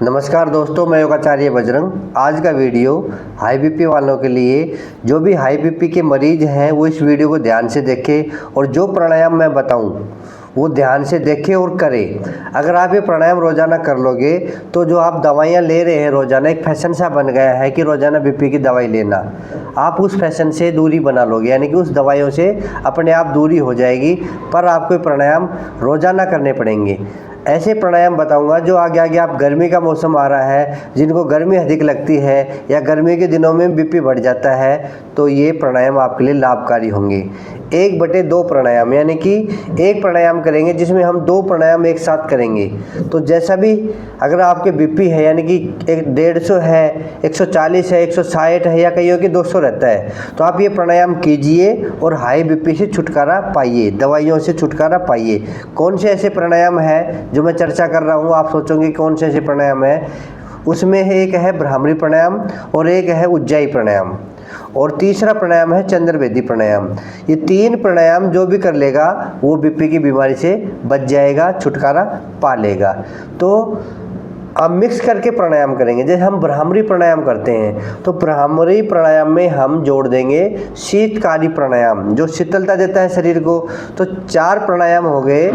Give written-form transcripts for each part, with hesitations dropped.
नमस्कार दोस्तों, मैं योगाचार्य बजरंग। आज का वीडियो हाई बीपी वालों के लिए, जो भी हाई बीपी के मरीज हैं वो इस वीडियो को ध्यान से देखें और जो प्राणायाम मैं बताऊं वो ध्यान से देखें और करें। अगर आप ये प्राणायाम रोज़ाना कर लोगे तो जो आप दवाइयाँ ले रहे हैं रोज़ाना, एक फैशन सा बन गया है कि रोज़ाना बीपी की दवाई लेना, आप उस फैशन से दूरी बना लोगे, यानी कि उस दवाइयों से अपने आप दूरी हो जाएगी। पर आपको प्राणायाम रोज़ाना करने पड़ेंगे। ऐसे प्राणायाम बताऊंगा जो आगे आगे आप, गर्मी का मौसम आ रहा है, जिनको गर्मी अधिक लगती है या गर्मी के दिनों में बीपी बढ़ जाता है, तो ये प्राणायाम आपके लिए लाभकारी होंगे। 1/2 प्राणायाम, यानी कि एक प्राणायाम करेंगे जिसमें हम 2 प्राणायाम एक साथ करेंगे। तो जैसा भी, अगर आपके बीपी है यानी कि 150 है, 140 है, 160 है या कईयों की 200 रहता है, तो आप ये प्राणायाम कीजिए और हाई बीपी से छुटकारा पाइए, दवाइयों से छुटकारा पाइए। कौन से ऐसे प्राणायाम है जो मैं चर्चा कर रहा हूँ, आप सोचोगे कौन से ऐसे प्राणायाम है, उसमें एक है भ्रामरी प्राणायाम और एक है उज्जाई प्राणायाम और तीसरा प्राणायाम है चंद्रवेदी प्राणायाम। ये 3 प्राणायाम जो भी कर लेगा वो बीपी की बीमारी से बच जाएगा, छुटकारा पा लेगा। तो अब मिक्स करके प्राणायाम करेंगे। जैसे हम भ्रामरी प्राणायाम करते हैं तो भ्रामरी प्राणायाम में हम जोड़ देंगे शीतकारी प्राणायाम, जो शीतलता देता है शरीर को। तो 4 प्राणायाम हो गए।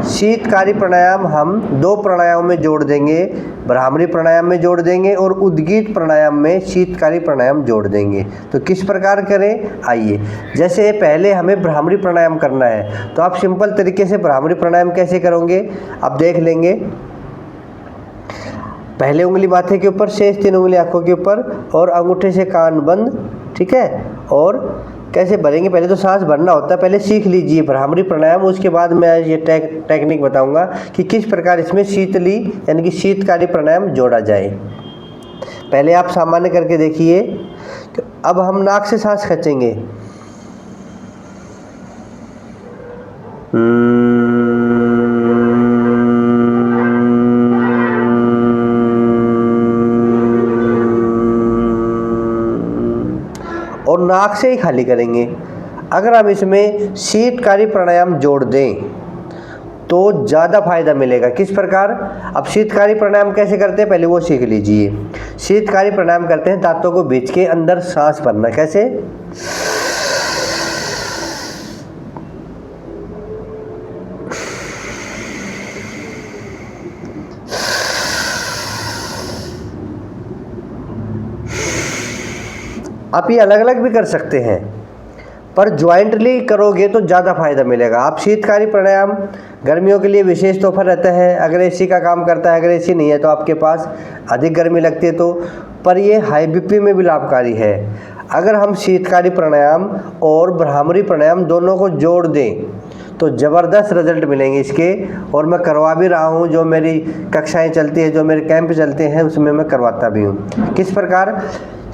शीतकारी प्राणायाम हम 2 प्राणायाम में जोड़ देंगे, भ्रामरी प्राणायाम में जोड़ देंगे और उद्गीत प्राणायाम में शीतकारी प्राणायाम जोड़ देंगे। तो किस प्रकार करें, आइए। जैसे पहले हमें भ्रामरी प्राणायाम करना है तो आप सिंपल तरीके से भ्रामरी प्राणायाम कैसे करोगे आप देख लेंगे। पहले उंगली माथे के ऊपर, शेष 3 उंगली आंखों के ऊपर और अंगूठे से कान बंद, ठीक है। और कैसे भरेंगे, पहले तो सांस भरना होता है, पहले सीख लीजिए भ्रामरी प्राणायाम, उसके बाद मैं ये टेक्निक बताऊंगा कि किस प्रकार इसमें शीतली यानी कि शीतकारी प्राणायाम जोड़ा जाए। पहले आप सामान्य करके देखिए। अब हम नाक से सांस खींचेंगे, और नाक से ही खाली करेंगे। अगर हम इसमें शीतकारी प्राणायाम जोड़ दें तो ज़्यादा फायदा मिलेगा। किस प्रकार, अब शीतकारी प्राणायाम कैसे करते हैं पहले वो सीख लीजिए। शीतकारी प्राणायाम करते हैं दांतों को बीच के अंदर सांस भरना। कैसे, आप ये अलग अलग भी कर सकते हैं, पर ज्वाइंटली करोगे तो ज़्यादा फायदा मिलेगा। आप शीतकारी प्राणायाम, गर्मियों के लिए विशेष तोहफा रहता है। अगर एसी का काम करता है, अगर एसी नहीं है तो आपके पास अधिक गर्मी लगती है तो, पर ये हाई बीपी में भी लाभकारी है। अगर हम शीतकारी प्राणायाम और भ्रामरी प्राणायाम दोनों को जोड़ दें तो ज़बरदस्त रिजल्ट मिलेंगे इसके, और मैं करवा भी रहा हूँ। जो मेरी कक्षाएँ चलती है, जो मेरे कैंप चलते हैं, उसमें मैं करवाता भी हूँ। किस प्रकार,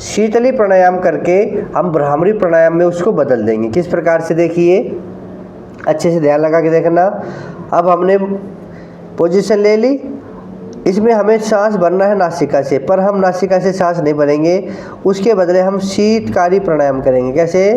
शीतली प्राणायाम करके हम भ्रामरी प्राणायाम में उसको बदल देंगे। किस प्रकार से, देखिए, अच्छे से ध्यान लगा के देखना। अब हमने पोजीशन ले ली, इसमें हमें सांस भरना है नासिका से, पर हम नासिका से सांस नहीं भरेंगे, उसके बदले हम शीतकारी प्राणायाम करेंगे। कैसे,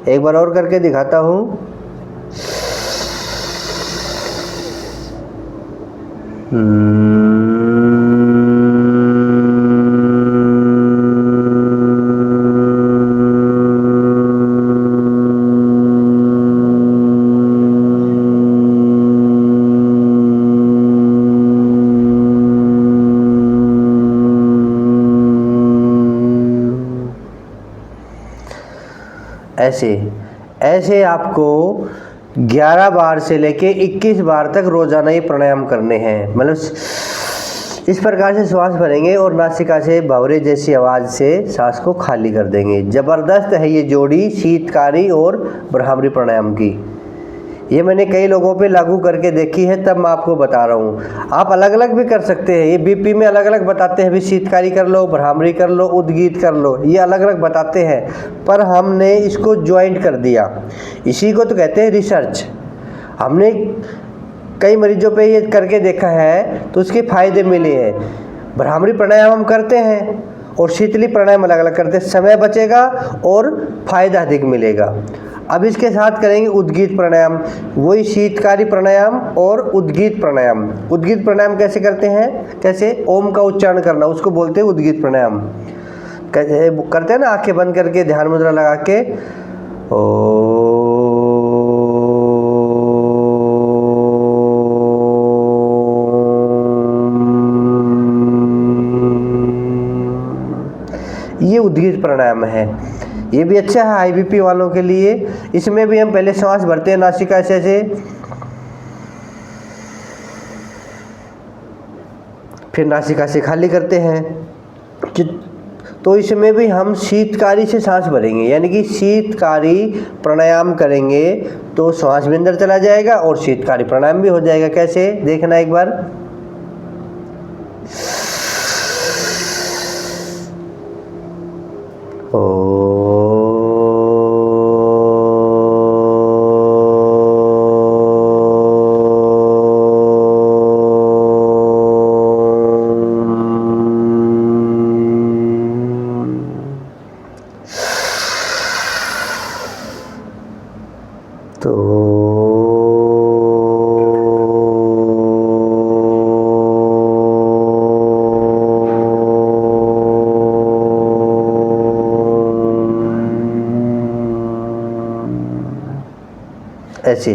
एक बार और करके दिखाता हूँ। ऐसे आपको 11 बार से लेके 21 बार तक रोजाना ही प्राणायाम करने हैं। मतलब इस प्रकार से श्वास भरेंगे और नासिका से भंवरे जैसी आवाज़ से सांस को खाली कर देंगे। ज़बरदस्त है ये जोड़ी शीतकारी और भ्रामरी प्राणायाम की। ये मैंने कई लोगों पे लागू करके देखी है, तब मैं आपको बता रहा हूँ। आप अलग अलग भी कर सकते हैं, ये बीपी में अलग अलग बताते हैं, भी शीतकारी कर लो, भ्रामरी कर लो, उद्गीत कर लो, ये अलग अलग बताते हैं, पर हमने इसको ज्वाइंट कर दिया। इसी को तो कहते हैं रिसर्च। हमने कई मरीजों पे ये करके देखा है तो उसके फायदे मिले हैं। भ्रामरी प्राणायाम हम करते हैं और शीतली प्राणायाम अलग अलग करते हैं, समय बचेगा और फायदा अधिक मिलेगा। अब इसके साथ करेंगे उद्गीत प्राणायाम, वही शीतकारी प्राणायाम और उद्गीत प्राणायाम। उद्गीत प्राणायाम कैसे करते हैं, कैसे ओम का उच्चारण करना, उसको बोलते हैं उद्गीत प्राणायाम। करते हैं ना आंखें बंद करके ध्यान मुद्रा लगा के, ओ ये उद्गीत प्राणायाम है। ये भी अच्छा है हाई बीपी वालों के लिए। इसमें भी हम पहले सांस भरते हैं नासिका से, फिर नासिका से खाली करते हैं। तो इसमें भी हम शीतकारी से सांस भरेंगे, यानी कि शीतकारी प्राणायाम करेंगे तो सांस भी अंदर चला जाएगा और शीतकारी प्राणायाम भी हो जाएगा। कैसे देखना एक बार, तो ऐसे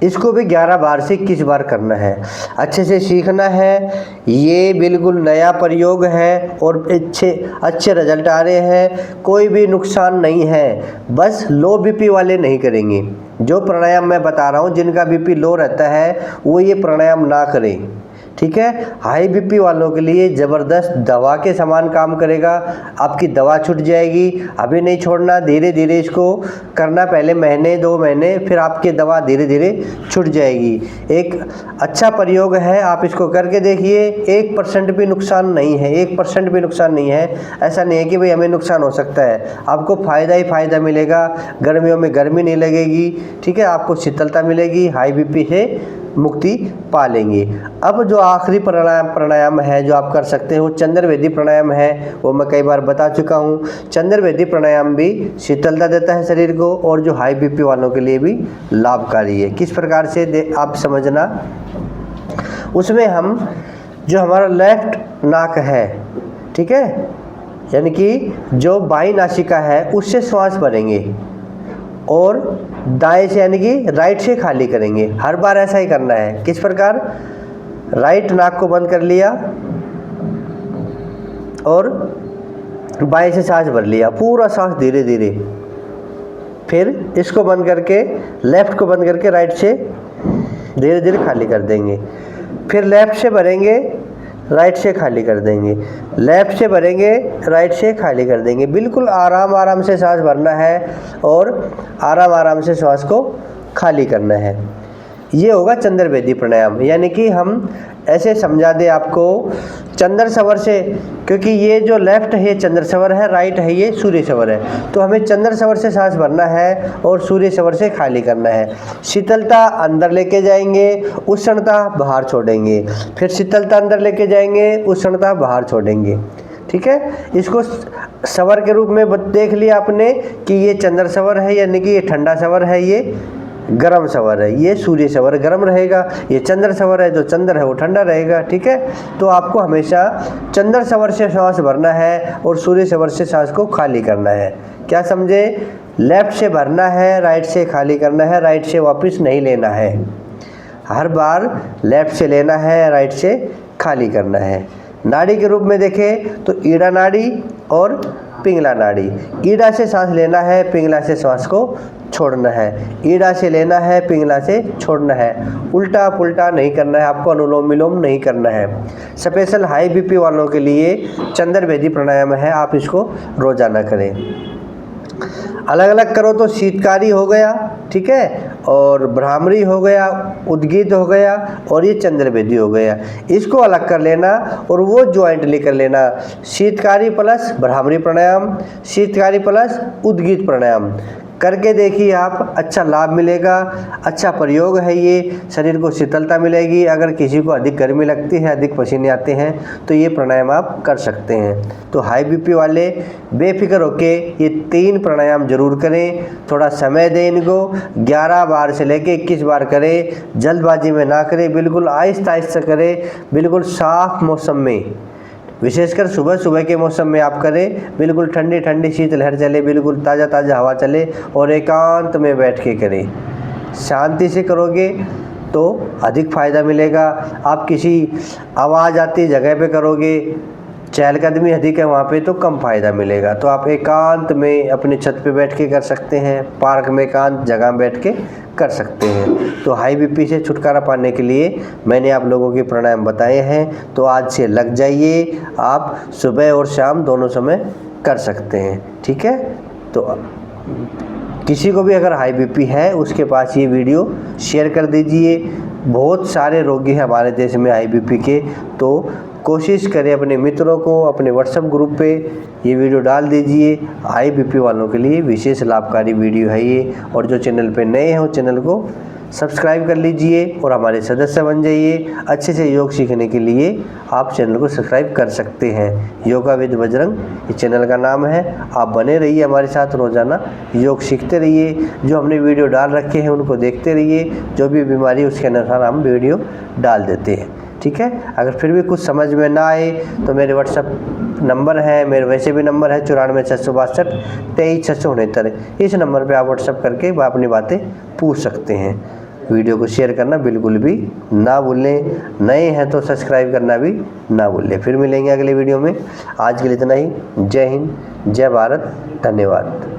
इसको भी 11 बार से 21 बार करना है, अच्छे से सीखना है। ये बिल्कुल नया प्रयोग है और अच्छे रिजल्ट आ रहे हैं, कोई भी नुकसान नहीं है। बस लो बीपी वाले नहीं करेंगे। जो प्राणायाम मैं बता रहा हूँ, जिनका बीपी लो रहता है वो ये प्राणायाम ना करें, ठीक है। हाई बीपी वालों के लिए ज़बरदस्त दवा के समान काम करेगा। आपकी दवा छूट जाएगी, अभी नहीं छोड़ना, धीरे धीरे इसको करना, पहले महीने 2 महीने, फिर आपकी दवा धीरे धीरे छूट जाएगी। एक अच्छा प्रयोग है, आप इसको करके देखिए। 1% भी नुकसान नहीं है, 1% भी नुकसान नहीं है। ऐसा नहीं है कि भाई हमें नुकसान हो सकता है, आपको फ़ायदा ही फ़ायदा मिलेगा। गर्मियों में गर्मी नहीं लगेगी, ठीक है, आपको शीतलता मिलेगी, हाई बीपी से मुक्ति पा लेंगे। अब जो आखिरी प्राणायाम है जो आप कर सकते हो, चंद्रवेदी प्राणायाम है, वो मैं कई बार बता चुका हूँ। चंद्रवेदी प्राणायाम भी शीतलता देता है शरीर को और जो हाई बीपी वालों के लिए भी लाभकारी है। किस प्रकार से आप समझना, उसमें हम जो हमारा लेफ्ट नाक है, ठीक है, यानी कि जो बाई नासिका है उससे श्वास भरेंगे और दाएं से यानी कि राइट से खाली करेंगे। हर बार ऐसा ही करना है। किस प्रकार, राइट नाक को बंद कर लिया और बाएं से सांस भर लिया, पूरा सांस धीरे धीरे, फिर इसको बंद करके लेफ्ट को बंद करके राइट से धीरे धीरे खाली कर देंगे। फिर लेफ्ट से भरेंगे, राइट से खाली कर देंगे, लेफ्ट से भरेंगे, राइट से खाली कर देंगे। बिल्कुल आराम आराम से सांस भरना है और आराम आराम से श्वास को खाली करना है। ये होगा चंद्रवेदी प्राणायाम। यानी कि हम ऐसे समझा दें आपको, चंद्र सवर से, क्योंकि ये जो लेफ्ट है ये चंद्र सवर है, राइट है ये सूर्य सवर है, तो हमें चंद्र सवर से सांस भरना है और सूर्य सवर से खाली करना है। शीतलता अंदर लेके जाएंगे, उष्णता बाहर छोड़ेंगे, फिर शीतलता अंदर लेके जाएंगे, उष्णता बाहर छोड़ेंगे, ठीक है। इसको सवर के रूप में देख लिया आपने कि ये चंद्र सवर है, यानी कि ये ठंडा सवर है, ये गर्म सवर है, ये सूर्य सवर गर्म रहेगा, ये चंद्र सवर है, जो चंद्र है वो ठंडा रहेगा, ठीक है। तो आपको हमेशा चंद्र सवर से सांस भरना है और सूर्य सवर से सांस को खाली करना है। क्या समझे, लेफ्ट से भरना है, राइट से खाली करना है, राइट से वापस नहीं लेना है। हर बार लेफ्ट से लेना है, राइट से खाली करना है। नाड़ी के रूप में देखें तो ईड़ा नाड़ी और पिंगला नाड़ी। ईड़ा से सांस लेना है, पिंगला से सांस को छोड़ना है। ईड़ा से लेना है, पिंगला से छोड़ना है। उल्टा पुल्टा नहीं करना है, आपको अनुलोम विलोम नहीं करना है। स्पेशल हाई बीपी वालों के लिए चंद्रवेदी प्राणायाम है, आप इसको रोजाना करें। अलग अलग करो तो शीतकारी हो गया, ठीक है, और भ्रामरी हो गया, उद्गीत हो गया, और ये चंद्रभेदी हो गया। इसको अलग कर लेना और वो ज्वाइंटली कर लेना, शीतकारी प्लस भ्रामरी प्राणायाम, शीतकारी प्लस उद्गीत प्राणायाम करके देखिए आप, अच्छा लाभ मिलेगा। अच्छा प्रयोग है ये, शरीर को शीतलता मिलेगी। अगर किसी को अधिक गर्मी लगती है, अधिक पसीने आते हैं, तो ये प्राणायाम आप कर सकते हैं। तो हाई बीपी वाले बेफिक्र होके ये 3 प्राणायाम जरूर करें। थोड़ा समय दें इनको, 11 बार से लेके 21 बार करें, जल्दबाजी में ना करें, बिल्कुल आहिस्ता आहिस्ता करें, बिल्कुल साफ मौसम में, विशेषकर सुबह सुबह के मौसम में आप करें। बिल्कुल ठंडी ठंडी शीतलहर चले, बिल्कुल ताज़ा ताज़ा हवा चले, और एकांत में बैठ के करें। शांति से करोगे तो अधिक फ़ायदा मिलेगा। आप किसी आवाज़ आती जगह पे करोगे, चहलकदमी अधिक है वहाँ पे, तो कम फ़ायदा मिलेगा। तो आप एकांत में अपनी छत पे बैठ के कर सकते हैं, पार्क में एकांत जगह बैठ के कर सकते हैं। तो हाई बीपी से छुटकारा पाने के लिए मैंने आप लोगों के प्राणायाम बताए हैं, तो आज से लग जाइए। आप सुबह और शाम दोनों समय कर सकते हैं, ठीक है। तो किसी को भी अगर हाई बीपी है उसके पास ये वीडियो शेयर कर दीजिए। बहुत सारे रोगी हैं हमारे देश में हाई बीपी के, तो कोशिश करें अपने मित्रों को अपने व्हाट्सएप ग्रुप पे ये वीडियो डाल दीजिए। हाई बीपी वालों के लिए विशेष लाभकारी वीडियो है ये। और जो चैनल पे नए हैं वो चैनल को सब्सक्राइब कर लीजिए और हमारे सदस्य बन जाइए। अच्छे से योग सीखने के लिए आप चैनल को सब्सक्राइब कर सकते हैं। योगा विद बजरंग ये चैनल का नाम है। आप बने रहिए हमारे साथ, रोज़ाना योग सीखते रहिए। जो हमने वीडियो डाल रखे हैं उनको देखते रहिए। जो भी बीमारी उसके अनुसार हम वीडियो डाल देते हैं, ठीक है। अगर फिर भी कुछ समझ में ना आए तो मेरे व्हाट्सएप नंबर है, मेरे वैसे भी नंबर है 94 662 23 669। इस नंबर पे आप व्हाट्सएप करके अपनी बातें पूछ सकते हैं। वीडियो को शेयर करना बिल्कुल भी ना भूलें। नए हैं तो सब्सक्राइब करना भी ना भूलें। फिर मिलेंगे अगले वीडियो में। आज के लिए इतना ही। जय हिंद, जय भारत, धन्यवाद।